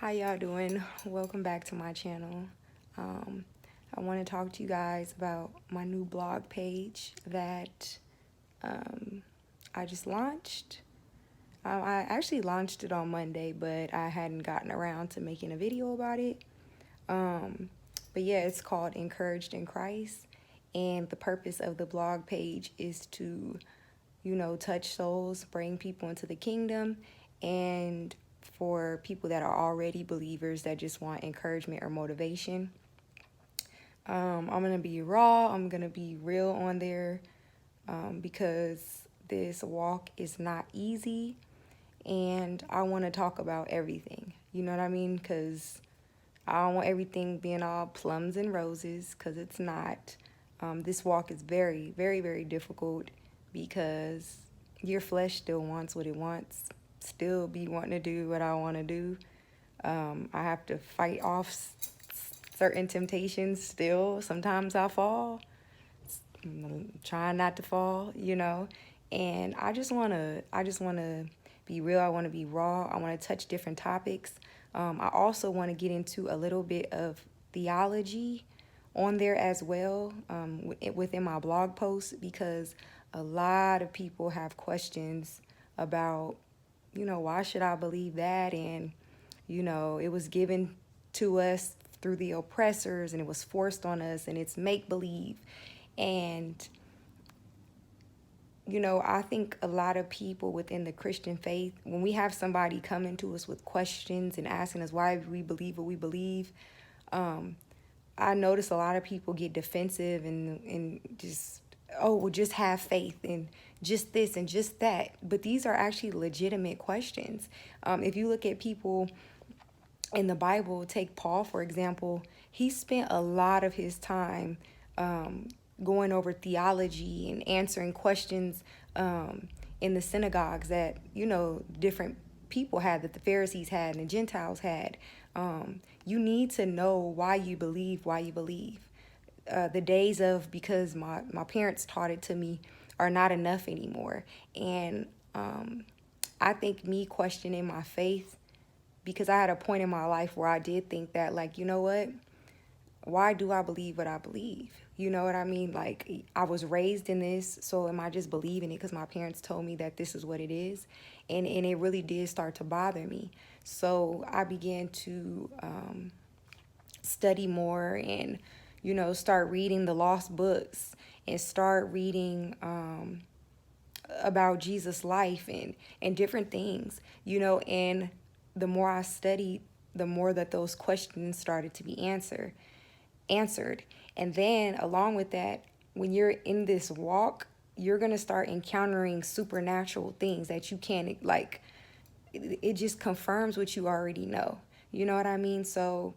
How y'all doing? Welcome back to my channel. I want to talk to you guys about my new blog page that I just launched. I actually launched it on Monday, but I hadn't gotten around to making a video about it. But yeah, it's called Encouraged in Christ. And the purpose of the blog page is to, touch souls, bring people into the kingdom, and for people that are already believers that just want encouragement or motivation. I'm going to be raw, I'm going to be real on there because this walk is not easy, and I want to talk about everything. You know what I mean? Because I don't want everything being all plums and roses, because it's not. This walk is very, very, very difficult because your flesh still wants what it wants, still be wanting to do what I want to do. I have to fight off certain temptations still. Sometimes I fall. I'm trying not to fall. And I just wanna be real. I want to be raw. I want to touch different topics. I also want to get into a little bit of theology on there as well, within my blog posts, because a lot of people have questions about, why should I believe that? And, it was given to us through the oppressors, and it was forced on us, and it's make believe. And I think a lot of people within the Christian faith, when we have somebody coming to us with questions and asking us why we believe what we believe, I notice a lot of people get defensive and just, oh, well, just have faith and just this and just that. But these are actually legitimate questions. If you look at people in the Bible, take Paul, for example, he spent a lot of his time going over theology and answering questions in the synagogues that, different people had, that the Pharisees had and the Gentiles had. You need to know why you believe. The days of because my parents taught it to me are not enough anymore. And I think me questioning my faith, because I had a point in my life where I did think that, like, you know what? Why do I believe what I believe? You know what I mean? Like, I was raised in this, so am I just believing it because my parents told me that this is what it is? And it really did start to bother me. So I began to study more and, start reading the lost books and start reading about Jesus' life and different things, and the more I studied, the more that those questions started to be answered. And then along with that, when you're in this walk, you're going to start encountering supernatural things that you can't, like, it just confirms what you already know. You know what I mean? So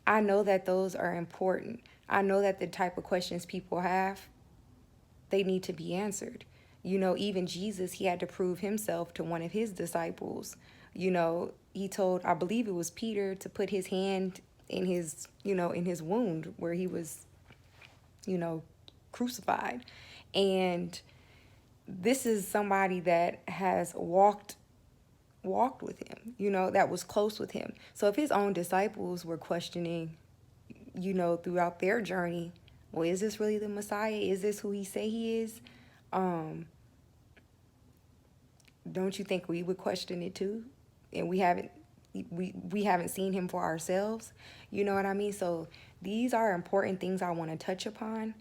I know that those are important. I know that the type of questions people have, they need to be answered. Even Jesus, he had to prove himself to one of his disciples. He told, I believe it was Peter, to put his hand in his, in his wound where he was, crucified. And this is somebody that has walked with him, that was close with him. So if his own disciples were questioning, throughout their journey, well, is this really the Messiah? Is this who he say he is? Don't you think we would question it too? And we haven't seen him for ourselves. You know what I mean? So these are important things I want to touch upon.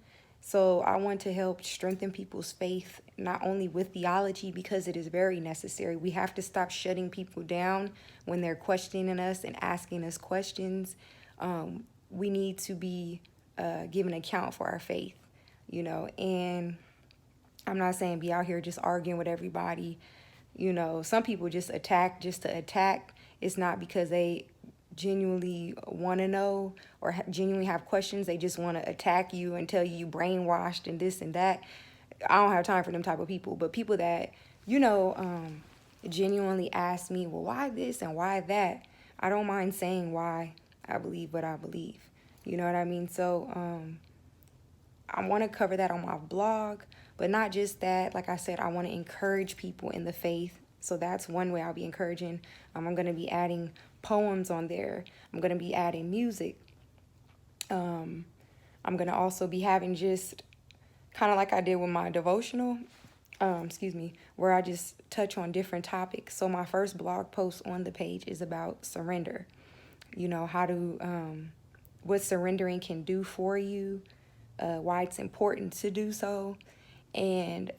So I want to help strengthen people's faith, not only with theology, because it is very necessary. We have to stop shutting people down when they're questioning us and asking us questions. We need to be given account for our faith, and I'm not saying be out here just arguing with everybody. Some people just attack just to attack. It's not because they genuinely want to know or genuinely have questions. They just want to attack you and tell you brainwashed and this and that. I don't have time for them type of people. But people that, genuinely ask me, well, why this and why that? I don't mind saying why I believe what I believe. You know what I mean? So I want to cover that on my blog. But not just that. Like I said, I want to encourage people in the faith So that's one way I'll be encouraging. I'm going to be adding poems on there. I'm going to be adding music. I'm going to also be having just kind of like I did with my devotional, where I just touch on different topics. So my first blog post on the page is about surrender. You know, what surrendering can do for you, why it's important to do so. And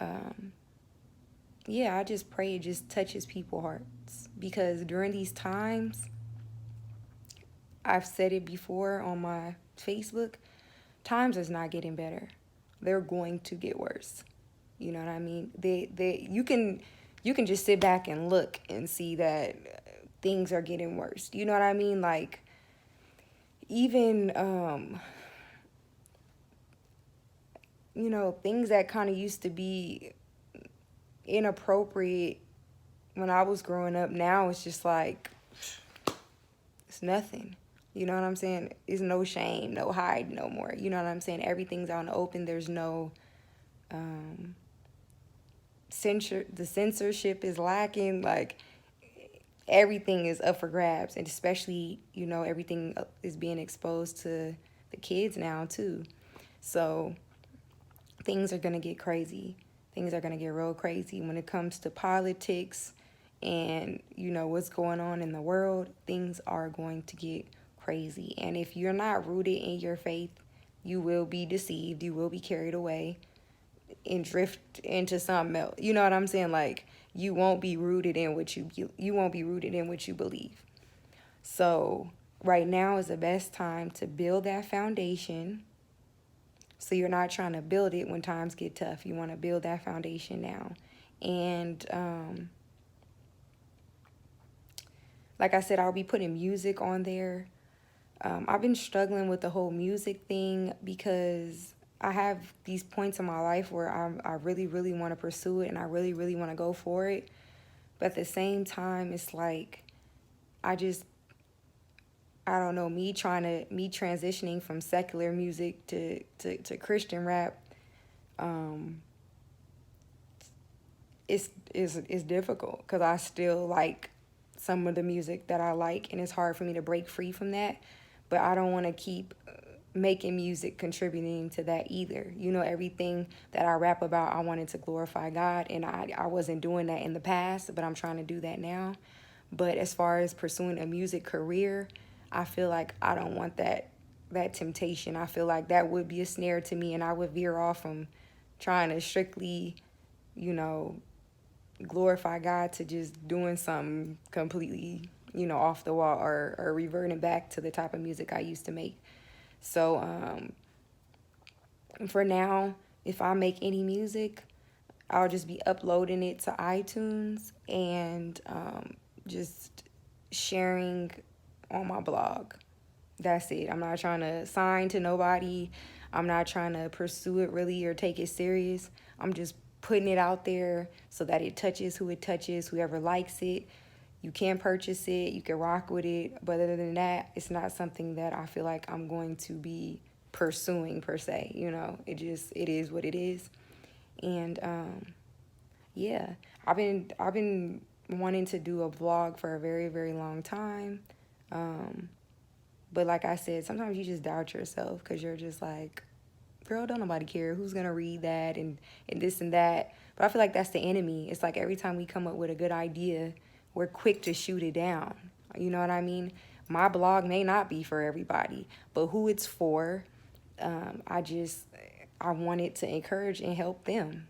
I just pray it just touches people's hearts. Because during these times, I've said it before on my Facebook, times is not getting better. They're going to get worse. You know what I mean? You can just sit back and look and see that things are getting worse. You know what I mean? Like, even things that kind of used to be inappropriate when I was growing up, now it's just like, it's nothing. You know what I'm saying? It's no shame, no hide no more. You know what I'm saying? Everything's out in the open. There's no the censorship is lacking. Like, everything is up for grabs, and especially, everything is being exposed to the kids now too. So things are going to get crazy. Things are going to get real crazy when it comes to politics and, what's going on in the world. Things are going to get crazy. And if you're not rooted in your faith, you will be deceived. You will be carried away and drift into something else. You know what I'm saying? Like, you won't be rooted in what you won't be rooted in what you believe. So right now is the best time to build that foundation. So you're not trying to build it when times get tough. You want to build that foundation now. And like I said, I'll be putting music on there. I've been struggling with the whole music thing because I have these points in my life where I really, really want to pursue it and I really, really want to go for it. But at the same time, it's like, I don't know, me transitioning from secular music to Christian rap, it's difficult because I still like some of the music that I like, and it's hard for me to break free from that. But I don't want to keep making music contributing to that either. Everything that I rap about, I wanted to glorify God, and I wasn't doing that in the past, but I'm trying to do that now. But as far as pursuing a music career, I feel like I don't want that temptation. I feel like that would be a snare to me, and I would veer off from trying to strictly, glorify God to just doing something completely, off the wall, or reverting back to the type of music I used to make. So for now, if I make any music, I'll just be uploading it to iTunes and just sharing on my blog. That's it. I'm not trying to sign to nobody. I'm not trying to pursue it really or take it serious. I'm just putting it out there so that it touches who it touches, whoever likes it. You can purchase it, you can rock with it, but other than that, it's not something that I feel like I'm going to be pursuing per se. It is what it is. And I've been wanting to do a vlog for a very, very long time. But like I said, sometimes you just doubt yourself because you're just like, girl, don't nobody care. Who's going to read that and this and that? But I feel like that's the enemy. It's like every time we come up with a good idea, we're quick to shoot it down. You know what I mean? My blog may not be for everybody, but who it's for, I want it to encourage and help them.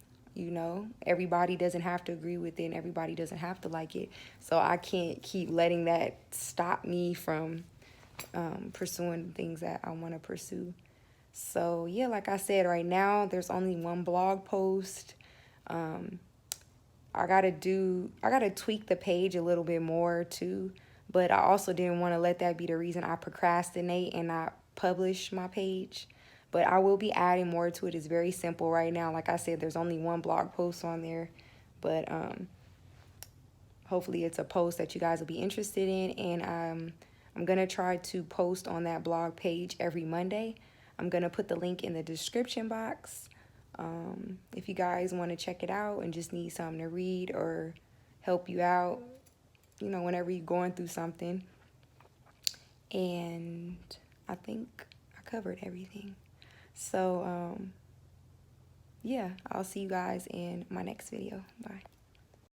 Everybody doesn't have to agree with it and everybody doesn't have to like it. So I can't keep letting that stop me from pursuing things that I want to pursue. So yeah, like I said, right now there's only one blog post. I gotta tweak the page a little bit more too, but I also didn't want to let that be the reason I procrastinate and not publish my page. But I will be adding more to it. It's very simple right now. Like I said, there's only one blog post on there, but hopefully it's a post that you guys will be interested in, and I'm gonna try to post on that blog page every Monday. I'm gonna put the link in the description box. If you guys want to check it out and just need something to read or help you out, you know, whenever you're going through something. And I think I covered everything. So, yeah, I'll see you guys in my next video. Bye.